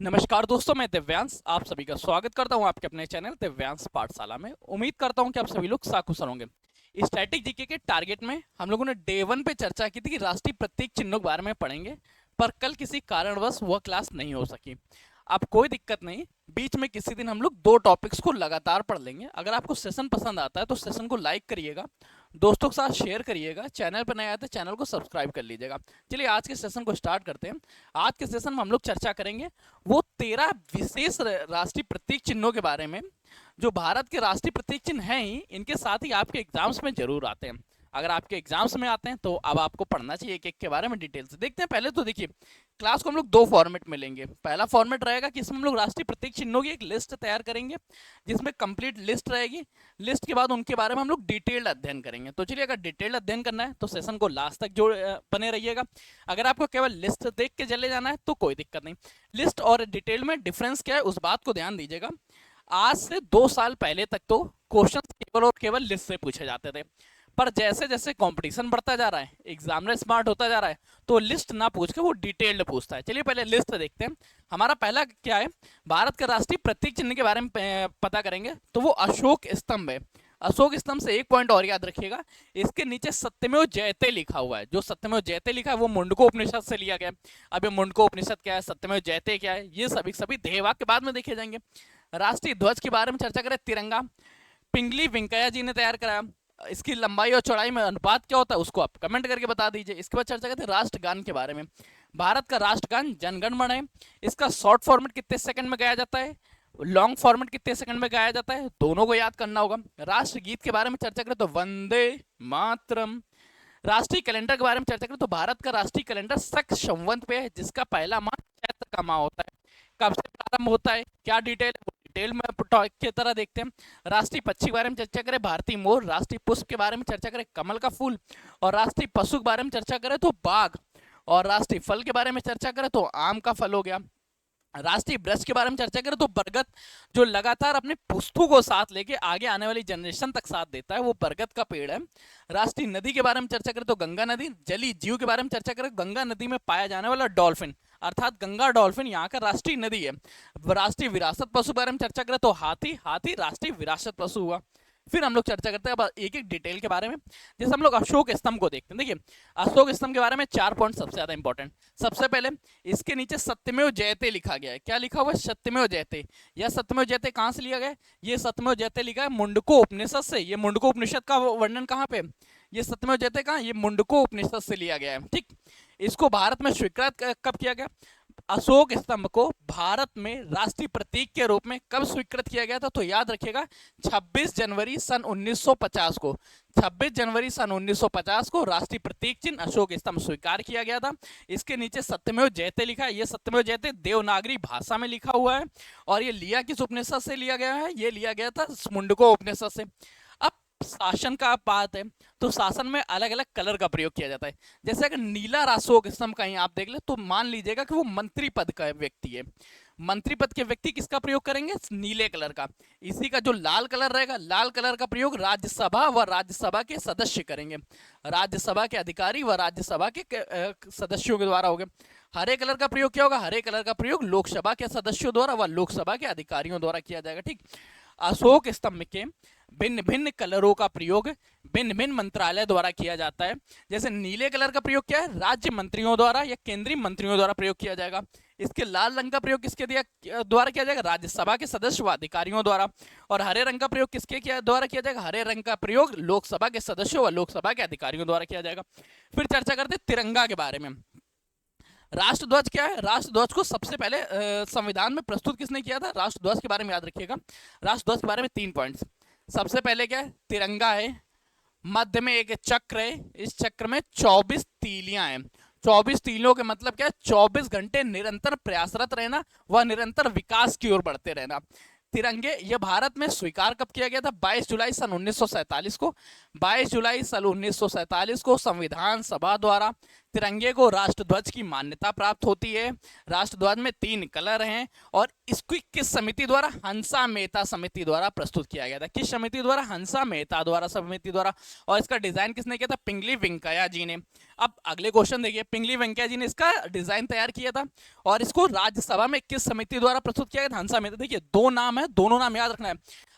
नमस्कार दोस्तों, मैं दिव्यांश आप सभी का स्वागत करता हूं आपके अपने चैनल दिव्यांश पाठशाला में। उम्मीद करता हूं कि आप सभी लोग साकुशल होंगे। स्टैटिक जीके के टारगेट में हम लोगों ने डे 1 पे चर्चा की थी कि राष्ट्रीय प्रतीक चिन्हों के बारे में पढ़ेंगे, पर कल किसी कारणवश वह क्लास नहीं हो सकी। अब कोई दिक्कत नहीं, बीच में किसी दिन हम लोग दो टॉपिक्स को लगातार पढ़ लेंगे। अगर आपको सेशन पसंद आता है तो सेशन को लाइक करिएगा, दोस्तों के साथ शेयर करिएगा, चैनल पर नए आए तो चैनल को सब्सक्राइब कर लीजिएगा। चलिए आज के सेशन को स्टार्ट करते हैं। आज के सेशन में हम लोग चर्चा करेंगे वो 13 विशेष राष्ट्रीय प्रतीक चिन्हों के बारे में जो भारत के राष्ट्रीय प्रतीक चिन्ह हैं ही, इनके साथ ही आपके एग्जाम्स में जरूर आते हैं। अगर आपके एग्जाम्स में आते हैं तो अब आपको पढ़ना चाहिए एक एक के बारे में डिटेल से। देखते हैं, पहले तो देखिए क्लास को हम लोग दो फॉर्मेट में लेंगे। पहला फॉर्मेट रहेगा कि इसमें हम लोग राष्ट्रीय प्रतीक चिन्हों की एक लिस्ट तैयार करेंगे, जिसमें कंप्लीट लिस्ट रहेगी। लिस्ट के बाद उनके बारे में हम लोग डिटेल्ड अध्ययन करेंगे। तो चलिए, अगर डिटेल्ड अध्ययन करना है तो सेशन को लास्ट तक जो बने रहिएगा। अगर आपको केवल लिस्ट देख के चले जाना है तो कोई दिक्कत नहीं। लिस्ट और डिटेल में डिफरेंस क्या है उस बात को ध्यान दीजिएगा। आज से 2 साल पहले तक तो क्वेश्चन केवल और केवल लिस्ट से पूछे जाते थे, पर जैसे जैसे कंपटीशन बढ़ता जा रहा है, एग्जामिनर स्मार्ट होता जा रहा है, तो लिस्ट ना पूछ के वो डिटेल्ड पूछता है। चलिए पहले लिस्ट देखते हैं। हमारा पहला क्या है, भारत का राष्ट्रीय प्रतीक चिन्ह के बारे में पता करेंगे तो वो अशोक स्तंभ है। अशोक स्तंभ से एक पॉइंट और याद रखिएगा, इसके नीचे सत्यमेव जयते लिखा हुआ है। जो सत्यमेव जयते लिखा है वो मुंडको उपनिषद से लिया गया है। अब ये मुंडको उपनिषद क्या है, सत्यमेव जयते क्या है, ये सभी सभी ध्येयवाक्य के बाद में देखे जाएंगे। राष्ट्रीय ध्वज के बारे में चर्चा करें, तिरंगा पिंगली वेंकैया जी ने तैयार कराया। इसकी लंबाई और चौड़ाई में अनुपात क्या होता है उसको आप कमेंट करके बता दीजिए। इसके बाद चर्चा करते हैं राष्ट्रगान के बारे में। भारत का राष्ट्रगान जनगण मन है। इसका शॉर्ट फॉर्मेट कितने सेकंड में गाया जाता है, लॉन्ग फॉर्मेट कितने सेकंड में गाया जाता है, दोनों को याद करना होगा। राष्ट्रगीत के बारे में चर्चा करें तो वंदे मातरम। राष्ट्रीय कैलेंडर के बारे में चर्चा करें तो भारत का राष्ट्रीय कैलेंडर शक संवत पे है, जिसका पहला माह चैत्र का माह होता है। कब से प्रारंभ होता है, क्या डिटेल है, डिटेल में की तरह देखते हैं। राष्ट्रीय पक्षी के बारे में चर्चा करें भारतीय मोर। राष्ट्रीय पुष्प के बारे में चर्चा करें कमल का फूल। और राष्ट्रीय पशु के बारे में चर्चा करें तो बाघ। और राष्ट्रीय फल के बारे में चर्चा करें तो आम का फल हो गया। राष्ट्रीय वृक्ष के बारे में चर्चा करें तो बरगद, जो लगातार अपने पुष्पों को साथ लेके आगे आने वाली जनरेशन तक साथ देता है, वो बरगद का पेड़ है। राष्ट्रीय नदी के बारे में चर्चा करें तो गंगा नदी। जलीय जीव के बारे में चर्चा करें, गंगा नदी में पाया जाने वाला डॉल्फिन अर्थात गंगा डॉल्फिन यहाँ का राष्ट्रीय नदी है। राष्ट्रीय विरासत पशु के बारे में चर्चा करें तो हाथी। हाथी राष्ट्रीय विरासत पशु हुआ। फिर हम लोग चर्चा करते हैं अब एक एक डिटेल के बारे में। जैसे हम लोग अशोक स्तंभ को देखते हैं। देखिए अशोक स्तंभ के बारे में 4 पॉइंट सबसे ज्यादा इंपॉर्टेंट। सबसे पहले इसके नीचे सत्यमेव जयते लिखा गया है। क्या लिखा हुआ है, सत्यमेव जयते। यह सत्यमेव जयते कहाँ से लिया गया है, ये सत्यमेव जयते लिखा है मुंडको उपनिषद से। ये मुंडको उपनिषद का वर्णन कहाँ पे, ये सत्यमेव जयते कहाँ, ये मुंडको उपनिषद से लिया गया है। ठीक, इसको भारत में स्वीकृत कब किया गया, अशोक स्तंभ को भारत में राष्ट्रीय प्रतीक के रूप में कब स्वीकृत किया गया था, तो याद रखिएगा 26 जनवरी सन 1950 को। 26 जनवरी सन 1950 को राष्ट्रीय प्रतीक चिन्ह अशोक स्तंभ स्वीकार किया गया था। इसके नीचे सत्यमेव जयते लिखा है। ये सत्यमेव जयते देवनागरी भाषा में लिखा हुआ है। और ये लिया किस उपनिषद से लिया गया है, ये लिया गया था मुंडको उपनिषद से। अब शासन का बात है तो शासन में अलग अलग कलर का प्रयोग किया जाता है। जैसे अगर नीला अशोक स्तंभ कहीं आप देख ले तो मान लीजिएगा कि वो मंत्री पद का व्यक्ति है। मंत्री पद के व्यक्ति किसका प्रयोग करेंगे, नीले कलर का। इसी का जो लाल कलर रहेगा, लाल कलर का प्रयोग राज्यसभा व राज्यसभा के सदस्य करेंगे। राज्यसभा के अधिकारी व राज्यसभा के सदस्यों के द्वारा होगा। हरे कलर का प्रयोग क्या होगा, हरे कलर का प्रयोग लोकसभा के सदस्यों द्वारा व लोकसभा के अधिकारियों द्वारा किया जाएगा। ठीक, अशोक स्तंभ के भिन्न भिन्न कलरों का प्रयोग भिन्न भिन्न मंत्रालय द्वारा किया जाता है। जैसे नीले कलर का प्रयोग क्या है, राज्य मंत्रियों द्वारा या केंद्रीय मंत्रियों द्वारा प्रयोग किया जाएगा। इसके लाल रंग का प्रयोग किसके द्वारा किया जाएगा, राज्यसभा के सदस्य व अधिकारियों द्वारा। और हरे रंग का प्रयोग किसके द्वारा किया जाएगा, हरे रंग का प्रयोग लोकसभा के सदस्यों व लोकसभा के अधिकारियों द्वारा किया जाएगा। फिर चर्चा करते हैं तिरंगा के बारे में। राष्ट्रध्वज क्या है, राष्ट्रध्वज को सबसे पहले संविधान में प्रस्तुत किसने किया था, राष्ट्रध्वज के बारे में याद रखिएगा। राष्ट्रध्वज के बारे में 3 पॉइंट्स। सबसे पहले क्या है, तिरंगा है, मध्य में एक चक्र है, इस चक्र में 24 तीलियां हैं। 24 तीलियों के मतलब क्या है, 24 घंटे निरंतर प्रयासरत रहना व निरंतर विकास की ओर बढ़ते रहना। तिरंगे ये भारत में स्वीकार कब किया गया था, 22 जुलाई सन 1947 को। 22 जुलाई सन 1947 को संविधान सभा द्वारा तिरंगे को राष्ट्रध्वज की मान्यता प्राप्त होती है। राष्ट्रध्वज में 3 कलर हैं और इसको किस समिति द्वारा? हंसा मेहता समिति द्वारा प्रस्तुत किया गया था। किस समिति द्वारा? हंसा मेहता द्वारा समिति द्वारा। और इसका डिजाइन किसने किया था? पिंगली वेंकैया जी ने। अब अगले क्वेश्चन देखिए, पिंगली वेंकैया जी ने इसका डिजाइन तैयार किया था और इसको राज्यसभा में किस समिति द्वारा प्रस्तुत किया गया था? हंसा मेहता। देखिए 2 नाम है, दोनों नाम याद रखना है।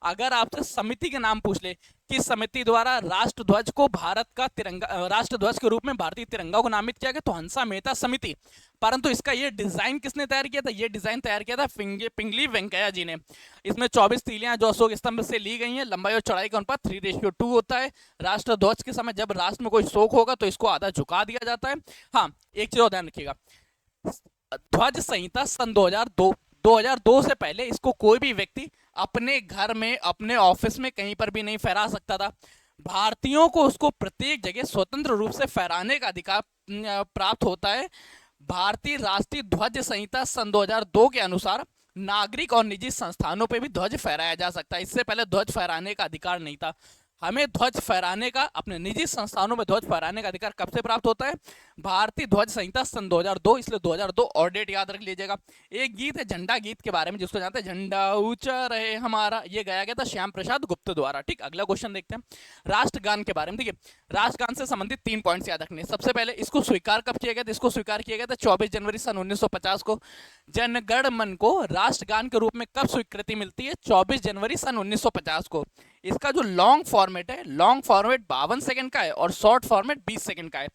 अगर आपसे समिति के नाम पूछ ले, किस समिति द्वारा राष्ट्रध्वज को भारत का तिरंगा, राष्ट्रध्वज के रूप में भारतीय तिरंगा को नामित किया गया, तो हंसा मेहता समिति। परंतु इसका ये डिजाइन किसने तैयार किया था? ये डिजाइन तैयार किया था पिंगली वेंकैया जी ने। इसमें 24 तीलियां जो अशोक स्तंभ से ली गई हैं, लंबाई और चौड़ाई का अनुपात 3:2 होता है। राष्ट्रध्वज के समय जब राष्ट्र में कोई शोक होगा तो इसको आधा झुका दिया जाता है। हाँ, एक चीज और ध्यान रखिएगा, ध्वज संहिता सन 2002 से पहले इसको कोई भी व्यक्ति अपने घर में, अपने ऑफिस में, कहीं पर भी नहीं फहरा सकता था। भारतीयों को उसको प्रत्येक जगह स्वतंत्र रूप से फहराने का अधिकार प्राप्त होता है। भारतीय राष्ट्रीय ध्वज संहिता सन 2002 के अनुसार नागरिक और निजी संस्थानों पर भी ध्वज फहराया जा सकता है। इससे पहले ध्वज फहराने का अधिकार नहीं था। हमें ध्वज फहराने का, अपने निजी संस्थानों में ध्वज फहराने का अधिकार कब से प्राप्त होता है? भारतीय ध्वज संहिता सन 2002, इसलिए 2002 और डेट याद रख लीजिएगा। एक गीत है झंडा गीत के बारे में, जिसको जानते हैं, झंडा ऊंचा रहे हमारा, ये गाया गया था श्याम प्रसाद गुप्त द्वारा। ठीक, अगला क्वेश्चन देखते हैं राष्ट्रगान के बारे में। देखिए, राष्ट्रगान से संबंधित 3 पॉइंट्स याद रखने। सबसे पहले इसको स्वीकार कब किया गया था? इसको स्वीकार किया गया था 24 जनवरी सन 1950 को। जनगण मन को राष्ट्रगान के रूप में कब स्वीकृति मिलती है? 24 जनवरी सन 1950 को। इसका जो लॉन्ग फॉर्मेट है, लॉन्ग फॉर्मेट 52 सेकंड का है और शॉर्ट फॉर्मेट 20 सेकंड का है।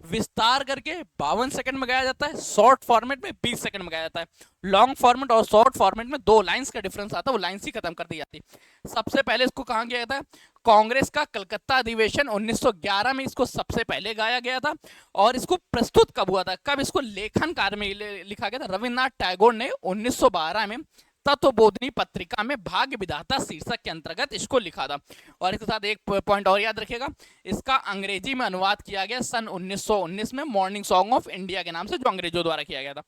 विस्तार करके 52 सेकंड में गाया जाता है, शॉर्ट फॉर्मेट में 20 सेकंड में गाया जाता है। लॉन्ग फॉर्मेट और शॉर्ट फॉर्मेट में 2 लाइंस का डिफरेंस आता है, वो लाइंस ही खत्म कर दी जाती है। सबसे पहले इसको कहाँ किया जाता है? कांग्रेस का कलकत्ता अधिवेशन 1911 में इसको सबसे पहले गाया गया था। और इसको प्रस्तुत कब हुआ था? कब इसको लेखन कार्य में लिखा गया था? रविन्द्रनाथ टैगोर ने 1912 में तत्वबोधिनी पत्रिका में भाग्य विधाता शीर्षक के अंतर्गत इसको लिखा था। और इसके साथ एक पॉइंट और याद रखिएगा, इसका अंग्रेजी में अनुवाद किया गया सन 1919 में मॉर्निंग सॉन्ग ऑफ इंडिया के नाम से, जो अंग्रेजों द्वारा किया गया था।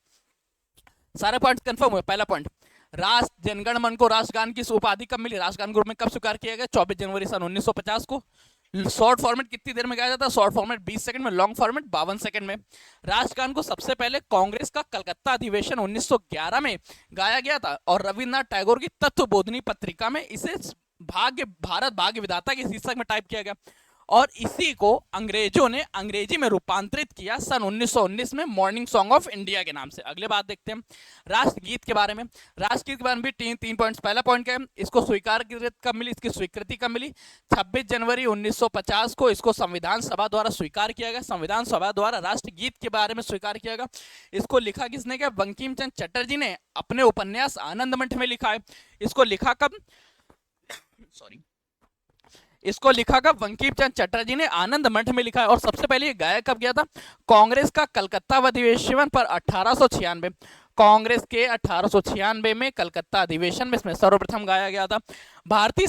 सारे पॉइंट कंफर्म हुए। पहला पॉइंट, राष्ट्र जनगण मन को राष्ट्रगान की उपाधि कब मिली? राष्ट्रगान के रूप में कब स्वीकार किया गया? 24 जनवरी सन 1950 को। शॉर्ट फॉर्मेट कितनी देर में गाया जाता है? शॉर्ट फॉर्मेट 20 सेकंड में, लॉन्ग फॉर्मेट 52 सेकंड में। राष्ट्रगान को सबसे पहले कांग्रेस का कलकत्ता अधिवेशन 1911 में गाया गया था और रविन्द्रनाथ टैगोर की तत्वबोधिनी पत्रिका में इसे भारत भाग्य विधाता के शीर्षक में टाइप किया गया। और इसी को अंग्रेजों ने अंग्रेजी में रूपांतरित किया सन 1919 में मॉर्निंग सॉन्ग ऑफ इंडिया के नाम से। अगले बात देखते हैं राष्ट्रगीत के बारे में। राष्ट्रगीत के बारे में भी 3 पॉइंट्स। पहला पॉइंट क्या है? इसको स्वीकार कब मिली, इसकी स्वीकृति कब मिली? 26 जनवरी 1950 को इसको संविधान सभा द्वारा स्वीकार किया गया। संविधान सभा द्वारा राष्ट्रगीत के बारे में स्वीकार किया गया। इसको लिखा किसने किया? बंकिम चंद्र चटर्जी ने अपने उपन्यास आनंद मंठ में लिखा है। इसको लिखा कब? इसको लिखा कब? बंकिम चंद्र चटर्जी ने आनंद मंठ में लिखा है। और सबसे पहले ये गाया कब गया था? कांग्रेस का कलकत्ता अधिवेशन पर 1896, कांग्रेस के 1896 में कलकत्ता अधिवेशन में इसमें सर्वप्रथम गाया गया था। भारतीय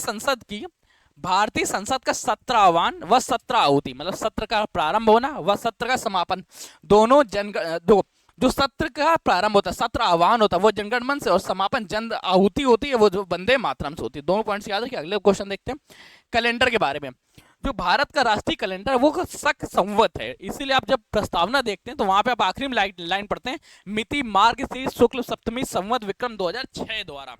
संसद का 17 आह्वान व 17 आहुति, मतलब सत्र का प्रारंभ होना व सत्र का समापन, दोनों जो सत्र का प्रारंभ होता है, सत्र आह्वान होता है, वो जनगण मन से, और समापन जन आहुति होती है, वो जो वंदे मातरम से होती है। दोनों पॉइंट्स याद रखिए। अगले क्वेश्चन देखते हैं कैलेंडर के बारे में। जो भारत का राष्ट्रीय कैलेंडर वो शक संवत है, इसीलिए आप जब प्रस्तावना देखते हैं तो वहां पे आप आखिरी में लाइन पढ़ते हैं, मिति मार्गशीर्ष शुक्ल सप्तमी संवत विक्रम 2006 द्वारा।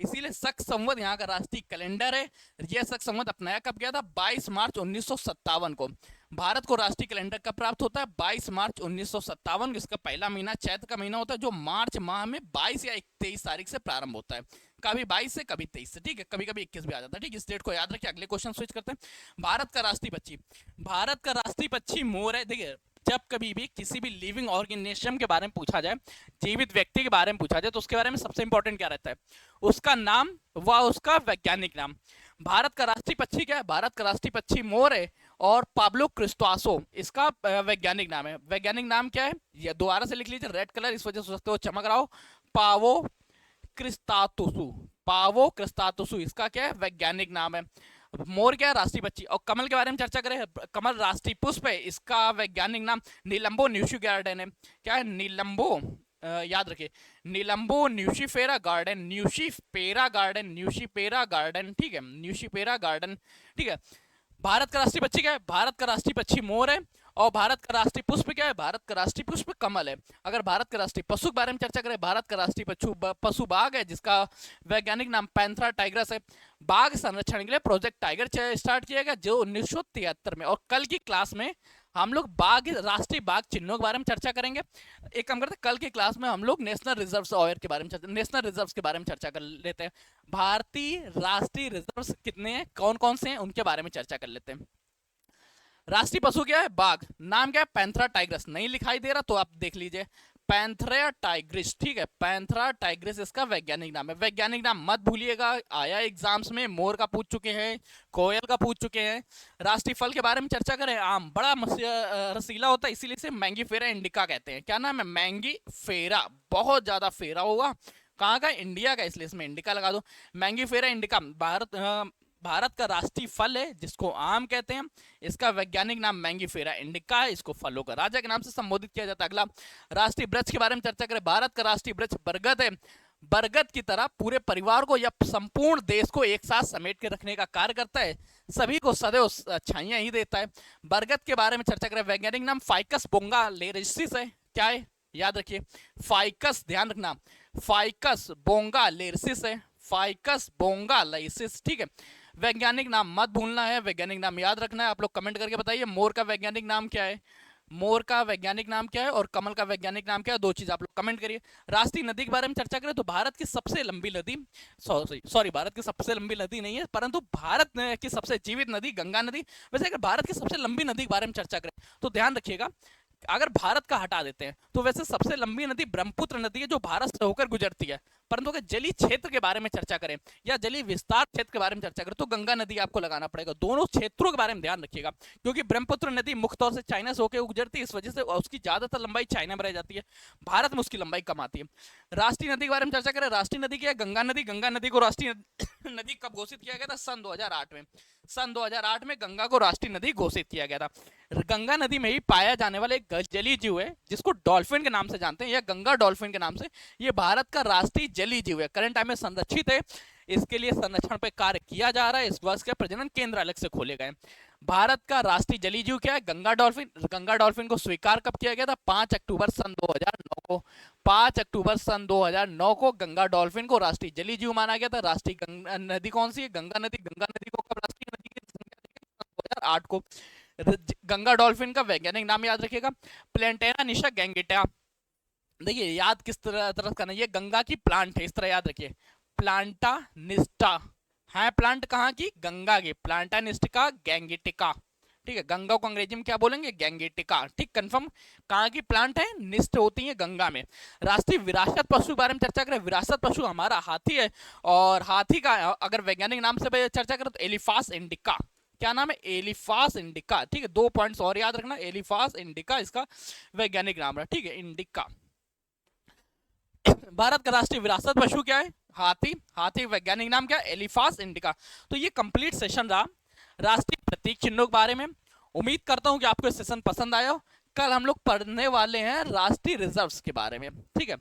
इसीलिए शक संवत यहाँ का राष्ट्रीय कैलेंडर है। यह शक संवत अपनाया कब गया था? 22 मार्च 1957 को। भारत को राष्ट्रीय कैलेंडर कब प्राप्त होता है? 22 मार्च 1957 को। इसका पहला महीना चैत्र का महीना होता है, जो मार्च माह में 22 या 23 तारीख से प्रारंभ होता है। कभी 22 से, कभी 23 से, ठीक है, कभी कभी 21 भी आ जाता है। ठीक, इस डेट को याद रखिए। अगले क्वेश्चन स्विच करते हैं। भारत का राष्ट्रीय पक्षी, भारत का राष्ट्रीय पक्षी मोर है। देखिए, जब कभी भी किसी भी लिविंग ऑर्गेनिज्म के बारे में पूछा जाए, जीवित व्यक्ति के बारे में पूछा जाए, तो उसके बारे में सबसे इंपॉर्टेंट क्या रहता है? उसका नाम व उसका वैज्ञानिक नाम। भारत का राष्ट्रीय पक्षी क्या है? भारत का राष्ट्रीय पक्षी मोर है और पाब्लो क्रिस्टोसो इसका वैज्ञानिक नाम है। वैज्ञानिक नाम क्या है? ये दोबारा से लिख लीजिए, रेड कलर इस वजह से हो सकता है वो चमक रहा हो। पावो क्रिस्तातुसु इसका क्या है? वैज्ञानिक नाम है। मोर क्या है? राष्ट्रीय पक्षी। और कमल के बारे में चर्चा करें, कमल राष्ट्रीय पुष्प है, इसका वैज्ञानिक नाम नीलंबो न्यूशिफेरा है। क्या है? नीलंबो, याद रखिए, नीलंबो न्यूशिफेरा गार्डन, न्यूशिफेरा गार्डन, ठीक है, न्यूशिफेरा गार्डन, ठीक है। भारत का राष्ट्रीय पक्षी क्या है? भारत का राष्ट्रीय पक्षी मोर है और भारत का राष्ट्रीय पुष्प क्या है? भारत का राष्ट्रीय पुष्प कमल है। अगर भारत का राष्ट्रीय पशु के बारे में चर्चा करें, भारत का राष्ट्रीय पशु बाघ है, जिसका वैज्ञानिक नाम पैंथरा टाइग्रस है। बाघ संरक्षण के लिए प्रोजेक्ट टाइगर स्टार्ट किया गया जो 1973 में। और कल की क्लास में हम लोग बाघ, राष्ट्रीय बाघ चिन्हों के बारे में चर्चा करेंगे। एक काम करते हैं, कल की क्लास में हम लोग नेशनल रिजर्व्स ऑयर के बारे में नेशनल रिजर्व्स के बारे में चर्चा कर लेते हैं। भारतीय राष्ट्रीय रिजर्व्स कितने हैं, कौन कौन से हैं, उनके बारे में चर्चा कर लेते हैं। राष्ट्रीय पशु क्या है? बाघ। नाम क्या है? Panthera tigris. नहीं लिखाई दे रहा तो आप देख लीजिए, पैंथरा टाइग्रिस, ठीक है, पैंथरा टाइग्रिस इसका वैज्ञानिक नाम है। वैज्ञानिक नाम मत भूलिएगा, आया एग्जाम्स में। मोर का पूछ चुके हैं, कोयल का पूछ चुके हैं। राष्ट्रीय फल के बारे में चर्चा करें, आम बड़ा रसीला होता है, इसीलिए इसे मैंगीफेरा इंडिका कहते हैं। क्या नाम है? मैंगीफेरा। बहुत ज्यादा फेरा होगा, कहाँ का? इंडिया का, इसलिए इसमें इंडिका लगा दो। मैंगीफेरा इंडिका भारत का राष्ट्रीय फल है, जिसको आम कहते हैं। इसका वैज्ञानिक नाम मैंगीफेरा इंडिका है। इसको फलों का राजा के नाम से संबोधित किया जाता है। अगला, राष्ट्रीय वृक्ष के बारे में चर्चा करें। भारत का राष्ट्रीय वृक्ष बरगद है। बरगद की तरह पूरे परिवार को या संपूर्ण देश को एक साथ समेट के रखने का कार्य करता है, सभी को सदैव छाइयां ही देता है। बरगद के बारे में चर्चा करें, वैज्ञानिक नाम फाइकस बोंगालेंसिस है। क्या है? याद रखिए, फाइकस, ध्यान रखना, फाइकस बोंगालेंसिस है, फाइकस बोंगालेंसिस, ठीक है। वैज्ञानिक नाम मत भूलना है, वैज्ञानिक नाम याद रखना है। आप लोग कमेंट करके बताइए मोर का वैज्ञानिक नाम क्या है, मोर का वैज्ञानिक नाम क्या है, और कमल का वैज्ञानिक नाम क्या है, दो चीज आप लोग कमेंट करिए। राष्ट्रीय नदी के बारे में चर्चा करें तो भारत की सबसे लंबी नदी, सॉरी भारत की सबसे लंबी नदी नहीं है, परंतु भारत की सबसे जीवित नदी गंगा नदी। वैसे अगर भारत की सबसे लंबी नदी के बारे में चर्चा करें तो ध्यान रखिएगा, अगर भारत का हटा देते हैं तो वैसे सबसे लंबी नदी ब्रह्मपुत्र नदी है, जो भारत से होकर गुजरती है। परंतु अगर जलीय क्षेत्र के बारे में चर्चा करें या जलीय विस्तार क्षेत्र के बारे में चर्चा करें तो गंगा नदी आपको लगाना पड़ेगा। दोनों क्षेत्रों के बारे में ध्यान रखिएगा, क्योंकि ब्रह्मपुत्र नदी मुख्य तौर से चाइना से होकर गुजरती है, इस वजह से उसकी ज्यादातर लंबाई चाइना में रह जाती है, भारत में उसकी लंबाई कम आती है। राष्ट्रीय नदी के बारे में चर्चा करें, राष्ट्रीय नदी क्या है? गंगा नदी। गंगा नदी को राष्ट्रीय नदी कब घोषित किया गया था? सन 2008 में। सन 2008 में गंगा को राष्ट्रीय नदी घोषित किया गया था। गंगा नदी में ही पाया जाने वाला एक जलीय जीव है, जिसको डॉल्फिन के नाम से जानते हैं, या गंगा डॉल्फिन के नाम से। ये भारत का राष्ट्रीय जलीय जीव है, करंट टाइम में संरक्षित है। इसके लिए संरक्षण पे कार्य किया जा रहा है। इस वर्ष के प्रजनन केंद्र अलग से खोले गए। भारत का राष्ट्रीय जलीय जीव क्या है? गंगा डॉल्फिन। गंगा डॉल्फिन को स्वीकार कब किया गया था? 5 अक्टूबर सन 2009 को। 5 अक्टूबर सन 2009 को गंगा डॉल्फिन को राष्ट्रीय जलीय जीव माना गया था। राष्ट्रीय नदी कौन सी है? गंगा नदी। गंगा नदी को कब राष्ट्रीय नदी की संज्ञा दी गई? 2008 को। गंगा डॉल्फिन का वैज्ञानिक नाम याद रखिएगा, प्लेंटेना निशा गैंगेटा। देखिए याद किस तरह करना, ये गंगा की प्लांट है, इस तरह याद रखिए, प्लांटा निस्टा है। प्लांट कहाँ की? गंगा की। प्लांटा निस्टिका गैंगेटिका, ठीक है। गंगा को अंग्रेजी में क्या बोलेंगे? गैंगेटिका, ठीक, कंफर्म। कहाँ की प्लांट है? निष्ठ होती है गंगा में। राष्ट्रीय विरासत पशु के बारे में चर्चा करें, विरासत पशु हमारा हाथी है, और हाथी का अगर वैज्ञानिक नाम से चर्चा करें तो एलिफास इंडिका। क्या नाम है? एलिफास इंडिका, ठीक है। 2 पॉइंट्स और याद रखना, एलिफास इंडिका इसका वैज्ञानिक नाम है, ठीक है, इंडिका। भारत का राष्ट्रीय विरासत पशु क्या है? हाथी। हाथी वैज्ञानिक नाम क्या? एलिफास इंडिका। तो ये कंप्लीट सेशन रहा राष्ट्रीय प्रतीक चिन्हों के बारे में। उम्मीद करता हूं कि आपको सेशन पसंद आया हो। कल हम लोग पढ़ने वाले हैं राष्ट्रीय रिजर्व्स के बारे में, ठीक है,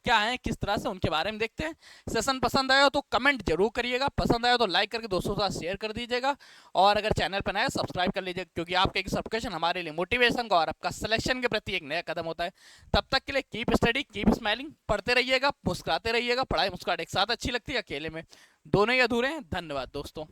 क्या है किस तरह से, उनके बारे में देखते हैं। सेशन पसंद आया हो तो कमेंट जरूर करिएगा, पसंद आया तो लाइक करके दोस्तों के साथ शेयर कर दीजिएगा, और अगर चैनल पर नया सब्सक्राइब कर लीजिए, क्योंकि आपका एक सब्सक्रिप्शन हमारे लिए मोटिवेशन का और आपका सिलेक्शन के प्रति एक नया कदम होता है। तब तक के लिए कीप स्टडी, कीप स्माइलिंग, पढ़ते रहिएगा, मुस्कुराते रहिएगा। पढ़ाई मुस्कुराहट एक साथ अच्छी लगती है, अकेले में दोनों ही अधूरे हैं। धन्यवाद दोस्तों।